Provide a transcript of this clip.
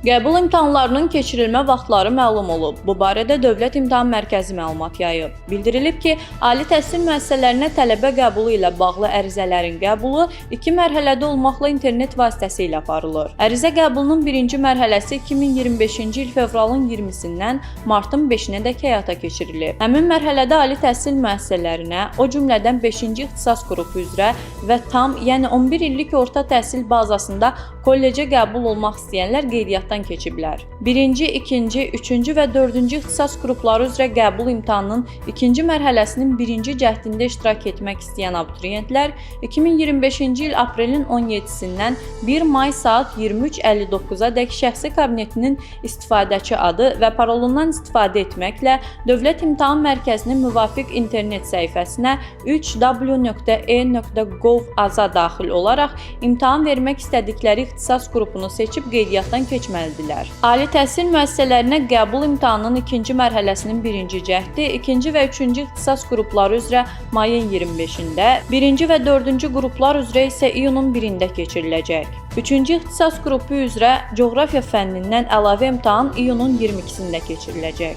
Qəbul imtahanlarının keçirilmə vaxtları məlum olub. Bu barədə Dövlət İmtahan Mərkəzi məlumat yayıb. Bildirilib ki, ali təhsil müəssisələrinə tələbə qəbulu ilə bağlı ərizələrin qəbulu 2 mərhələdə olmaqla internet vasitəsilə aparılır. Ərizə qəbulunun birinci mərhələsi 2025-ci il fevralın 20-sindən martın 5-nədək həyata keçirilib. Həmin mərhələdə ali təhsil müəssisələrinə, o cümlədən 5-ci ixtisas qrupu üzrə və tam, yəni 11 illik orta təhsil bazasında kollecə qəbul olmaq istəyənlər qeydiyyatdan keçiblər. Birinci, ikinci, üçüncü və dördüncü ixtisas qrupları üzrə qəbul imtahanının ikinci mərhələsinin birinci cəhdində iştirak etmək istəyən abituriyentlər 2025-ci il aprelin 17-sindən 1 may saat 23:59-a dək şəxsi kabinetinin istifadəçi adı və parolundan istifadə etməklə Dövlət İmtahan Mərkəzinin müvafiq internet səhifəsinə 3w.e.gov.az-a daxil olaraq imtahan vermək istədikləri ixtisas qrupunu seçib qeydiyyatdan keçməlidirlər. Ali təhsil müəssisələrinə qəbul imtahanının ikinci mərhələsinin birinci cəhdi, ikinci və üçüncü ixtisas qrupları üzrə mayın 25-də, birinci və dördüncü qruplar üzrə isə iyunun 1-də keçiriləcək. Üçüncü ixtisas qrupu üzrə coğrafiya fənnindən əlavə imtahan iyunun 22-sində keçiriləcək.